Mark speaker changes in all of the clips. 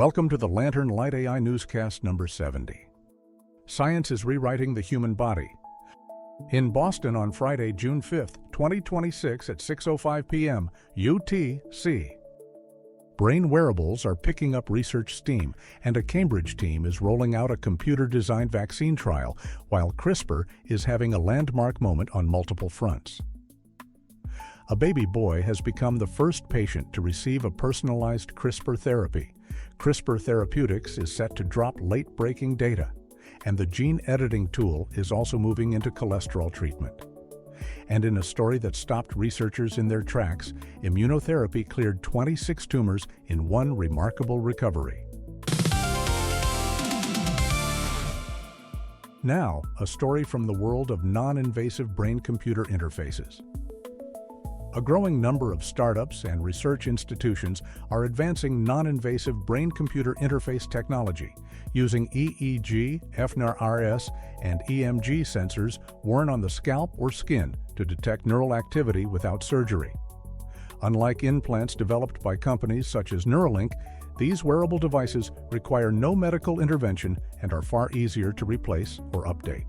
Speaker 1: Welcome to the Lantern Light AI Newscast number 70. Science is rewriting the human body. In Boston on Friday, June 5, 2026 at 6:05 p.m. UTC. Brain wearables are picking up research steam, and a Cambridge team is rolling out a computer-designed vaccine trial, while CRISPR is having a landmark moment on multiple fronts. A baby boy has become the first patient to receive a personalized CRISPR therapy. CRISPR Therapeutics is set to drop late-breaking data, and the gene editing tool is also moving into cholesterol treatment. And in a story that stopped researchers in their tracks, immunotherapy cleared 26 tumors in one remarkable recovery. Now, a story from the world of non-invasive brain-computer interfaces. A growing number of startups and research institutions are advancing non-invasive brain-computer interface technology using EEG, fNAR-RS, and EMG sensors worn on the scalp or skin to detect neural activity without surgery. Unlike implants developed by companies such as Neuralink, these wearable devices require no medical intervention and are far easier to replace or update.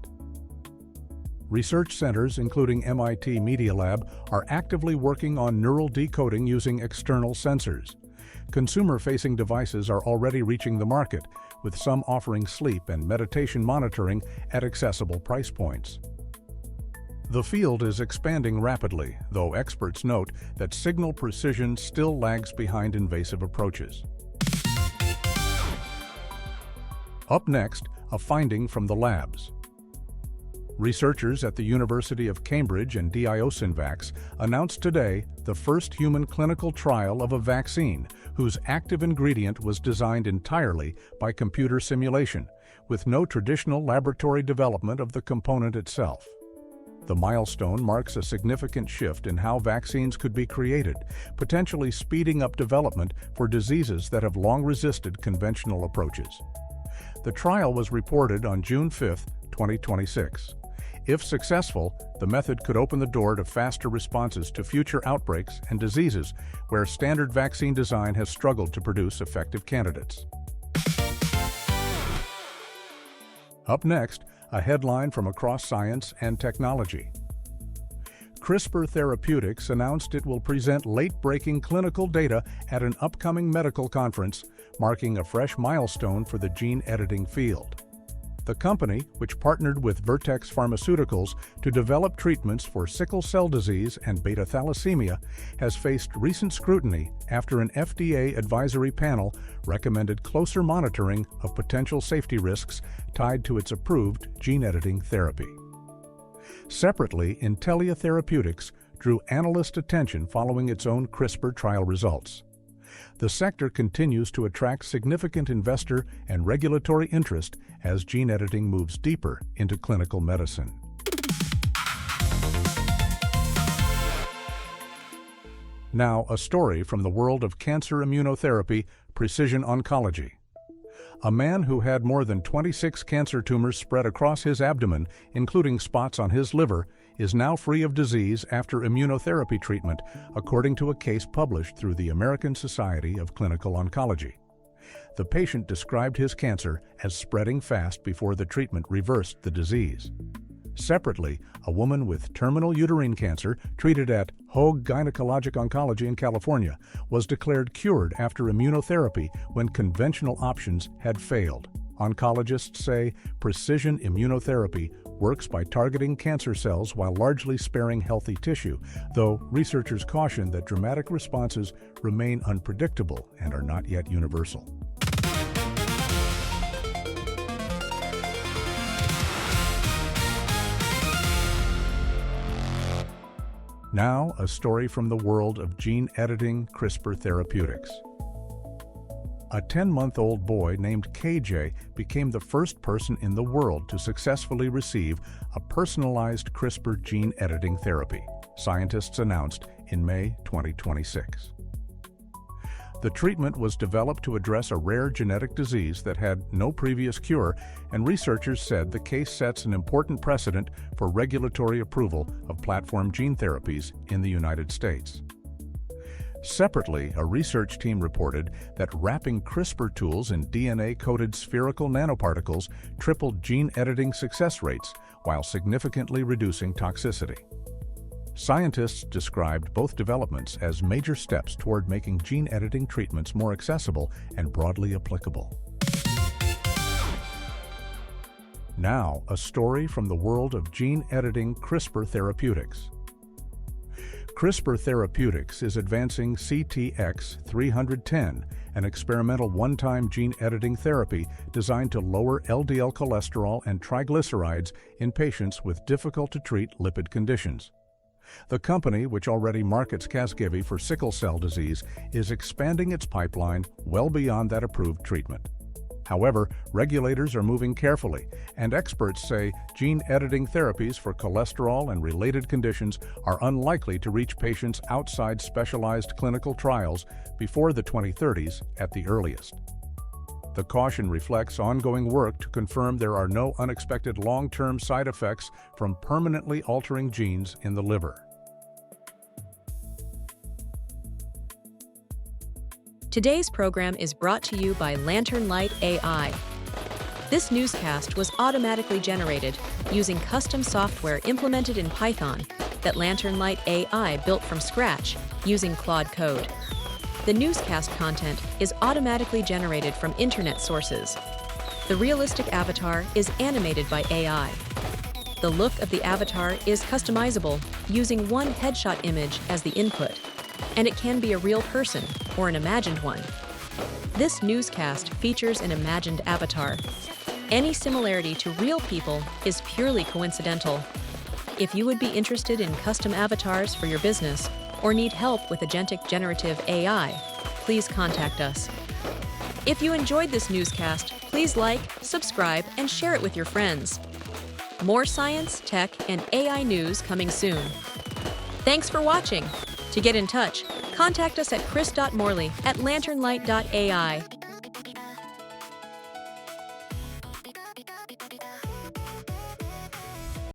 Speaker 1: Research centers, including MIT Media Lab, are actively working on neural decoding using external sensors. Consumer-facing devices are already reaching the market, with some offering sleep and meditation monitoring at accessible price points. The field is expanding rapidly, though experts note that signal precision still lags behind invasive approaches. Up next, a finding from the labs. Researchers at the University of Cambridge and Diosynvax announced today the first human clinical trial of a vaccine whose active ingredient was designed entirely by computer simulation, with no traditional laboratory development of the component itself. The milestone marks a significant shift in how vaccines could be created, potentially speeding up development for diseases that have long resisted conventional approaches. The trial was reported on June 5, 2026. If successful, the method could open the door to faster responses to future outbreaks and diseases where standard vaccine design has struggled to produce effective candidates. Up next, a headline from across science and technology. CRISPR Therapeutics announced it will present late-breaking clinical data at an upcoming medical conference, marking a fresh milestone for the gene editing field. The company, which partnered with Vertex Pharmaceuticals to develop treatments for sickle cell disease and beta thalassemia, has faced recent scrutiny after an FDA advisory panel recommended closer monitoring of potential safety risks tied to its approved gene editing therapy. Separately, Intellia Therapeutics drew analyst attention following its own CRISPR trial results. The sector continues to attract significant investor and regulatory interest as gene editing moves deeper into clinical medicine. Now, a story from the world of cancer immunotherapy, precision oncology. A man who had more than 26 cancer tumors spread across his abdomen, including spots on his liver, is now free of disease after immunotherapy treatment, according to a case published through the American Society of Clinical Oncology. The patient described his cancer as spreading fast before the treatment reversed the disease. Separately, a woman with terminal uterine cancer treated at Hoag Gynecologic Oncology in California was declared cured after immunotherapy when conventional options had failed. Oncologists say precision immunotherapy works by targeting cancer cells while largely sparing healthy tissue, though researchers caution that dramatic responses remain unpredictable and are not yet universal. Now, a story from the world of gene editing CRISPR Therapeutics. A 10-month-old boy named KJ became the first person in the world to successfully receive a personalized CRISPR gene editing therapy, scientists announced in May 2026. The treatment was developed to address a rare genetic disease that had no previous cure, and researchers said the case sets an important precedent for regulatory approval of platform gene therapies in the United States. Separately, a research team reported that wrapping CRISPR tools in DNA-coated spherical nanoparticles tripled gene editing success rates while significantly reducing toxicity. Scientists described both developments as major steps toward making gene editing treatments more accessible and broadly applicable. Now, a story from the world of gene editing CRISPR Therapeutics. CRISPR Therapeutics is advancing CTX310, an experimental one-time gene editing therapy designed to lower LDL cholesterol and triglycerides in patients with difficult-to-treat lipid conditions. The company, which already markets Casgevy for sickle cell disease, is expanding its pipeline well beyond that approved treatment. However, regulators are moving carefully, and experts say gene editing therapies for cholesterol and related conditions are unlikely to reach patients outside specialized clinical trials before the 2030s at the earliest. The caution reflects ongoing work to confirm there are no unexpected long-term side effects from permanently altering genes in the liver.
Speaker 2: Today's program is brought to you by Lantern Light AI. This newscast was automatically generated using custom software implemented in Python that Lantern Light AI built from scratch using Claude Code. The newscast content is automatically generated from internet sources. The realistic avatar is animated by AI. The look of the avatar is customizable using one headshot image as the input, and it can be a real person or an imagined one. This newscast features an imagined avatar. Any similarity to real people is purely coincidental. If you would be interested in custom avatars for your business or need help with agentic generative AI, please contact us. If you enjoyed this newscast, please like, subscribe, and share it with your friends. More science, tech, and AI news coming soon. Thanks for watching. To get in touch, contact us at chris.morley@lanternlight.ai.